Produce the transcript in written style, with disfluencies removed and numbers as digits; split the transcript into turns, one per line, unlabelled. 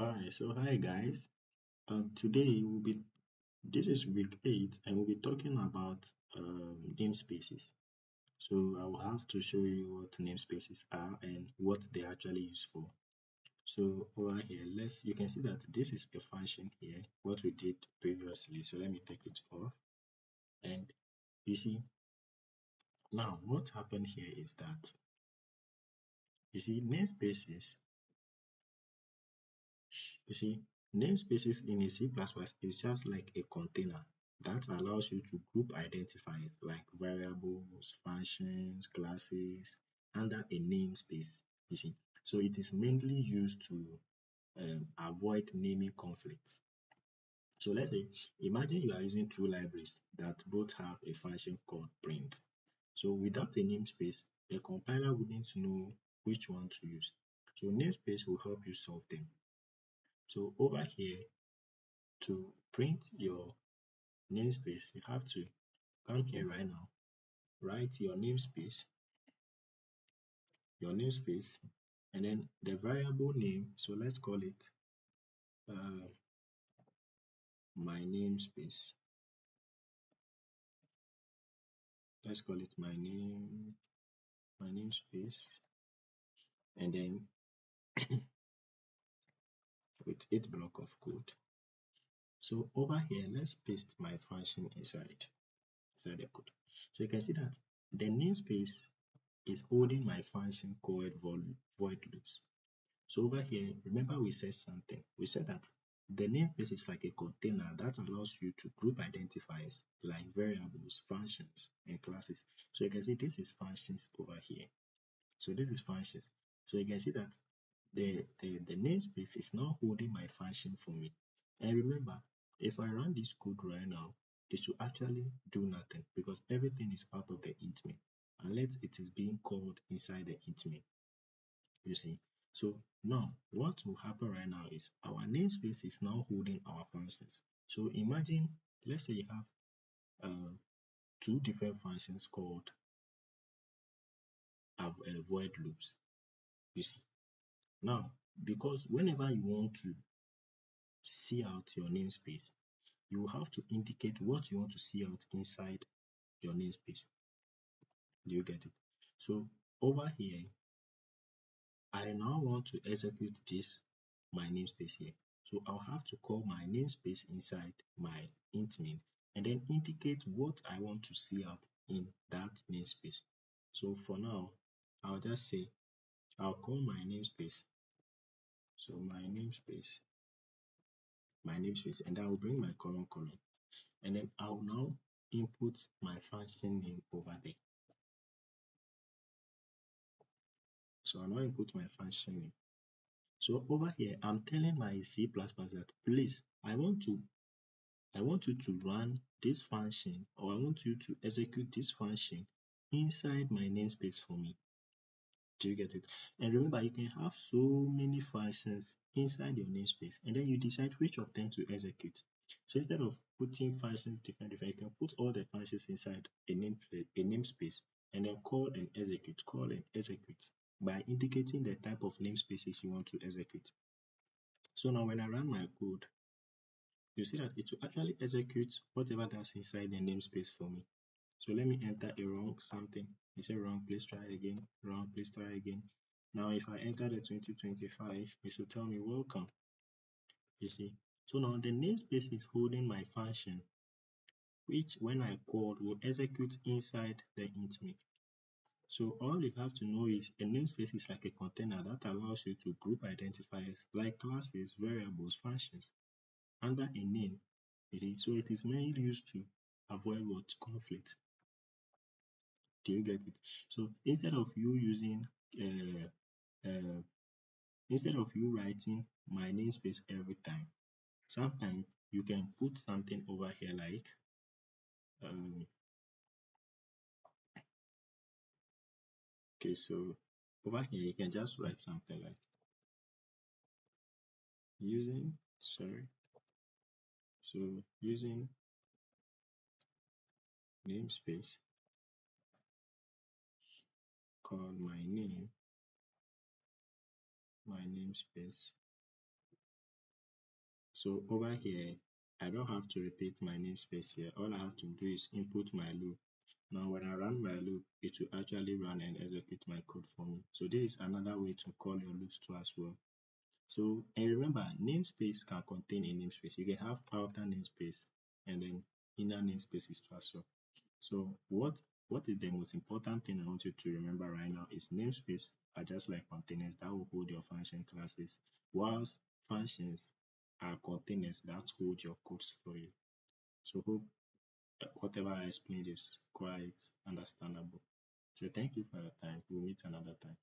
Alright, so hi guys. Today will be this is week 8 and we'll be talking about namespaces. So I will have to show you what namespaces are and what they actually use for. So over here, you can see that this is a function here, what we did previously. So let me take it off. And you see, now what happened here is that you see namespaces You see, namespaces in a C++ is just like a container that allows you to group identifiers like variables, functions, classes under a namespace. You see, so it is mainly used to avoid naming conflicts. So let's say, imagine you are using two libraries that both have a function called print. So without a namespace, the compiler wouldn't know which one to use. So namespace will help you solve them. So over here, to print your namespace, you have to come here right now, write your namespace, and then the variable name. So let's call it uh, my namespace. Let's call it my namespace, and then with 8 block of code. So over here, let's paste my function inside the code. So you can see that the namespace is holding my function called void loops. So over here, remember we said something. We said that the namespace is like a container that allows you to group identifiers like variables, functions, and classes. So you can see this is functions over here. So this is functions. So you can see that the namespace is now holding my function for me. And remember, if I run this code right now, it should actually do nothing because everything is out of the int main unless it is being called inside the int main. You see, so now what will happen right now is our namespace is now holding our functions. So imagine, let's say you have two different functions called void loops. You see, now because whenever you want to see out your namespace, you will have to indicate what you want to see out inside your namespace. Do you get it? So over here, I now want to execute this my namespace here. So I'll have to call my namespace inside my int main and then indicate what I want to see out in that namespace. So for now, I'll just say I'll call my namespace. So my namespace, and I will bring my colon, and then I'll now input my function name over there. So I'll now input my function name. So over here, I'm telling my C++ that please, I want you to run this function, or I want you to execute this function inside my namespace for me. Do you get it? And remember, you can have so many functions inside your namespace, and then you decide which of them to execute. So instead of putting functions different, you can put all the functions inside a namespace, and then call and execute by indicating the type of namespaces you want to execute. So now when I run my code, you see that it will actually execute whatever that's inside the namespace for me. So let me enter a wrong something. You say wrong, please try again. Wrong, please try again. Now if I enter the 2025, it should tell me welcome. You see. So now the namespace is holding my function, which when I call will execute inside the int main. So all you have to know is a namespace is like a container that allows you to group identifiers like classes, variables, functions under a name. You see, so it is mainly used to avoid what conflict. Do you get it? So uh, uh, instead of you writing my namespace every time, sometimes you can put something over here like um, okay, so over here you can just write something like using sorry, so using namespace called my namespace So over here, I don't have to repeat my namespace here. All I have to do is input my loop. Now, when I run my loop, it will actually run and execute my code for me. So this is another way to call your loops too as well. So, and remember, namespace can contain a namespace. You can have outer namespace and then inner namespaces too as well. So what is the most important thing I want you to remember right now is namespace are just like containers that will hold your function classes, whilst functions are containers that hold your codes for you. So hope whatever I explained is quite understandable. So thank you for your time. We'll meet another time.